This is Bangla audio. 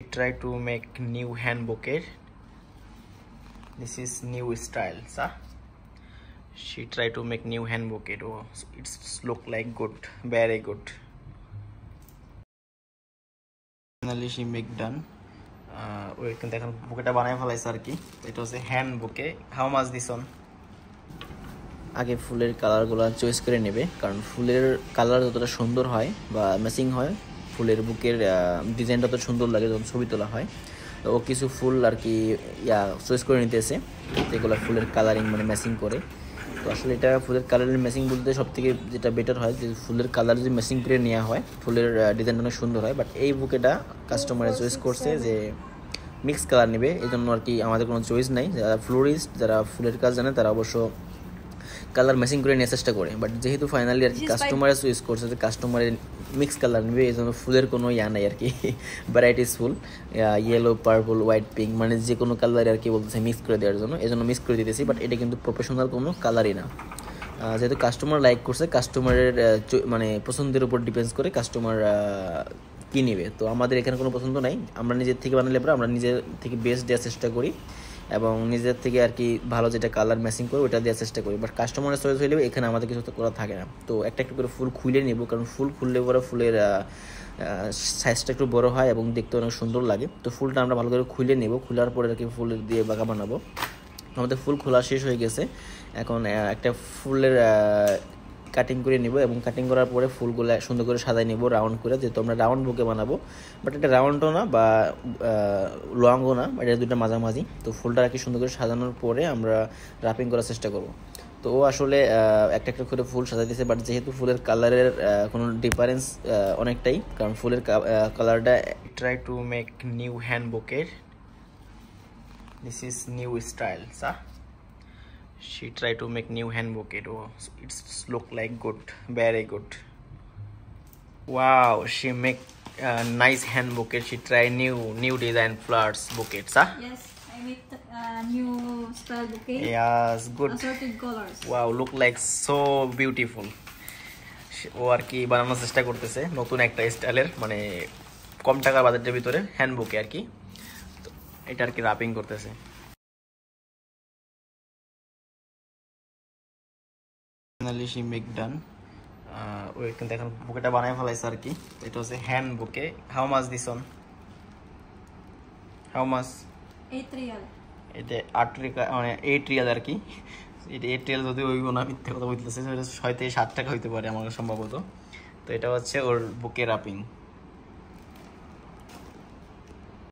Try to make new hand bouquet. This is new style, sir. She try to make new hand bouquet. Oh, it's look like good, very good. Finally she make done. We can দেখেন বুকেটা বানায় ফেলাইছে আর কি। এটা হচ্ছে হ্যান্ড বুকে। How much this one? আগে ফুলের কালারগুলো চয়েস করে নেবে, কারণ ফুলের কালার যতটা সুন্দর হয় বা ম্যাচিং হয়, ফুলের বুকের ডিজাইনটা তো সুন্দর লাগে যখন ছবি তোলা হয়। তো ও কিছু ফুল আর কি চয়েস করে নিতেছে, যেগুলো ফুলের কালারিং মানে ম্যাচিং করে। তো আসলে এটা ফুলের কালারের ম্যাচিং বলতে সব থেকে যেটা বেটার হয় যে ফুলের কালার যদি ম্যাচিং করে নেওয়া হয়, ফুলের ডিজাইনটা অনেক সুন্দর হয়। বাট এই বুকেটা কাস্টমারে চয়েস করছে যে মিক্স কালার নেবে, এই জন্য আর কি আমাদের কোনো চয়েস নাই। যারা ফ্লোরিস্ট, যারা ফুলের কাজ জানে, তারা অবশ্য কালার ম্যাচিং করে নেওয়ার চেষ্টা করে। বাট যেহেতু ফাইনালি আর কি কাস্টমারে চয়েস করছে যে কাস্টমারের মিক্স কালার নেবে, এই জন্য ফুলের কোনো নাই আর কি, ভ্যারাইটিস ফুল, ইয়েলো, পার্পল, হোয়াইট, পিঙ্ক, মানে যে কোনো কালার আর কি বলতেছে মিক্স করে দেওয়ার জন্য, এই জন্য মিক্স করে দিতেছি। বাট এটা কিন্তু প্রফেশনাল কোনো কালারই না। যেহেতু কাস্টমার লাইক করছে, কাস্টমারের মানে পছন্দের উপর ডিপেন্ডস করে কাস্টমার কী নেবে। তো আমাদের এখানে কোনো পছন্দ নাই, আমরা নিজের থেকে বানালে পরে আমরা নিজের থেকে বেস্ট দেওয়ার চেষ্টা করি এবং নিজের থেকে আর কি ভালো যেটা কালার ম্যাচিং করে ওটা দেওয়ার চেষ্টা করি। বাট কাস্টমারের চয়েস হইলেও এখানে আমাদের কিছু করা থাকে না। তো একটা একটু করে ফুল খুলে নেব, কারণ ফুল খুললে পরে ফুলের সাইজটা একটু বড় হয় এবং দেখতে অনেক সুন্দর লাগে। তো ফুলটা আমরা ভালো করে খুলে নেব, খোলার পরে আর কি ফুল দিয়ে বাঁকা বানাবো। আমাদের ফুল খোলা শেষ হয়ে গেছে, এখন একটা ফুলের কাটিং করে নিব এবং কাটিং করার পরে ফুলগুলো সুন্দর করে সাজাই নেব রাউন্ড করে, যেহেতু আমরা রাউন্ড বুকে বানাবো। বাট এটা রাউন্ডও না বা লংও না, এটা দুটো মাঝামাঝি। তো ফুলটা আর কি সুন্দর করে সাজানোর পরে আমরা রাপিং করার চেষ্টা করব। তো ও আসলে একটা একটা করে ফুল সাজাই দিয়েছে। বাট যেহেতু ফুলের কালারের কোনো ডিফারেন্স অনেকটাই, কারণ ফুলের কালারটা try to make new hand বুকে। This is new style, sir. She try to make new hand bouquet. Oh, it's look like good, very good. Wow, she make nice hand bouquet. She try new design flowers bouquet, sir. Yes, I made new style bouquet. Yes, good. Assorted colors. Wow, look like so beautiful. ও আর কি বানানোর চেষ্টা করতেছে নতুন একটা স্টাইলের, মানে কম টাকার বাজেটের ভিতরে হ্যান্ড বুকে আর কি। তো এটা আর কি রাপিং করতেছে। Finally she make done. ওই কিন্তু এখন বুকেটা বানায় ফেলাইছে আর কি। এটা হচ্ছে হ্যান্ড বুকে। How much this one? How much? 8 real. এটা 8 টাকা, মানে 8 রিয়াল আর কি। এটা 8 রিয়াল যদি ওই না, মিথ্যে কথা বলতেছে, হয়তো 7 টাকা হইতে পারে আমার সম্ভবত। তো এটা হচ্ছে ওর বুকে রাপিং।